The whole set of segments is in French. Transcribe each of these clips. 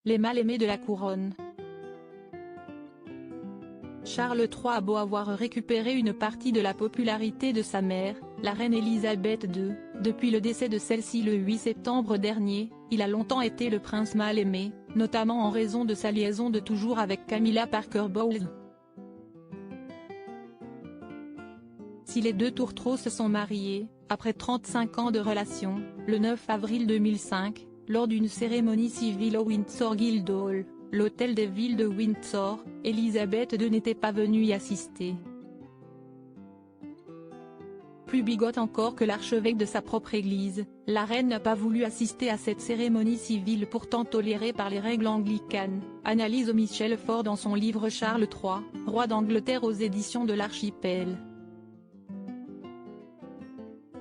Les mal-aimés de la couronne. Charles III a beau avoir récupéré une partie de la popularité de sa mère, la reine Elisabeth II, depuis le décès de celle-ci le 8 septembre dernier, il a longtemps été le prince mal-aimé, notamment en raison de sa liaison de toujours avec Camilla Parker Bowles. Si les deux tourtereaux se sont mariés, après 35 ans de relation, le 9 avril 2005, lors d'une cérémonie civile au Windsor Guildhall, l'hôtel des villes de Windsor, Elisabeth II n'était pas venue y assister. Plus bigote encore que l'archevêque de sa propre église, la reine n'a pas voulu assister à cette cérémonie civile pourtant tolérée par les règles anglicanes, analyse Michel Faure dans son livre Charles III, roi d'Angleterre aux éditions de l'Archipel.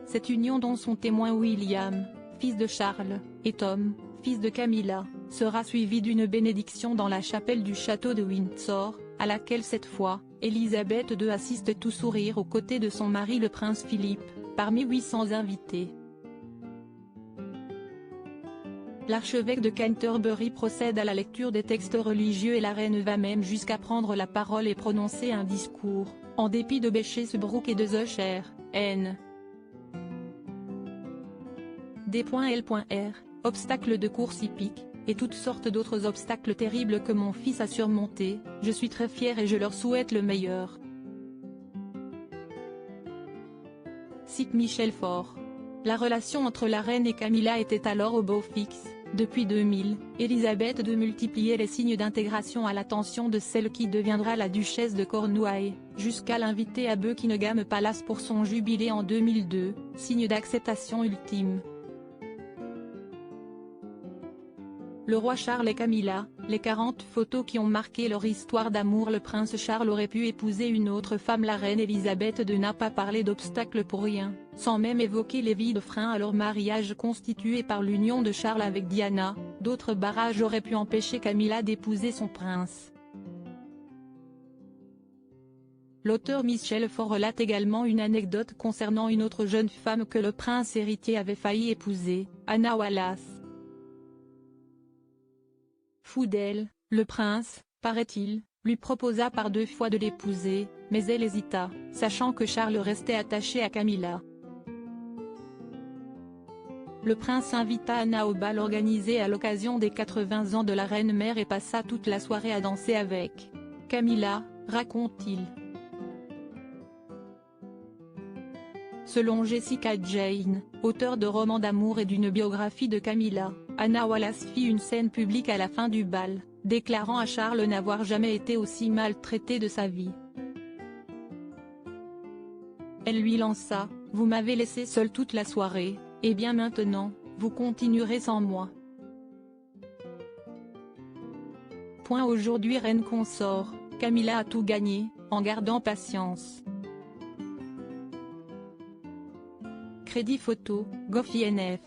Cette union dont sont témoins William, fils de Charles, et Tom, fils de Camilla, sera suivie d'une bénédiction dans la chapelle du château de Windsor, à laquelle cette fois, Elisabeth II assiste tout sourire aux côtés de son mari le prince Philippe, parmi 800 invités. L'archevêque de Canterbury procède à la lecture des textes religieux et la reine va même jusqu'à prendre la parole et prononcer un discours, en dépit de Béchesbrook et de The Chair, N. D.L.R, obstacles de course hippique, et toutes sortes d'autres obstacles terribles que mon fils a surmontés, je suis très fier et je leur souhaite le meilleur. Cite Michel Faure. La relation entre la reine et Camilla était alors au beau fixe. Depuis 2000, Elisabeth II multipliait les signes d'intégration à l'attention de celle qui deviendra la duchesse de Cornouailles, jusqu'à l'inviter à Buckingham Palace pour son jubilé en 2002, signe d'acceptation ultime. Le roi Charles et Camilla, les 40 photos qui ont marqué leur histoire d'amour. Le prince Charles aurait pu épouser une autre femme. La reine Elisabeth II n'a pas parlé d'obstacles pour rien, sans même évoquer les vides freins à leur mariage constitué par l'union de Charles avec Diana. D'autres barrages auraient pu empêcher Camilla d'épouser son prince. L'auteur Michel Faure relate également une anecdote concernant une autre jeune femme que le prince héritier avait failli épouser, Anna Wallace. Fou d'elle, le prince, paraît-il, lui proposa par 2 fois de l'épouser, mais elle hésita, sachant que Charles restait attaché à Camilla. Le prince invita Anna au bal organisé à l'occasion des 80 ans de la reine-mère et passa toute la soirée à danser avec Camilla, raconte-t-il. Selon Jessica Jane, auteure de romans d'amour et d'une biographie de Camilla, Anna Wallace fit une scène publique à la fin du bal, déclarant à Charles n'avoir jamais été aussi maltraitée de sa vie. Elle lui lança « Vous m'avez laissé seule toute la soirée, et bien maintenant, vous continuerez sans moi. » Aujourd'hui reine consort, Camilla a tout gagné, en gardant patience. Crédit photo, GoFINF.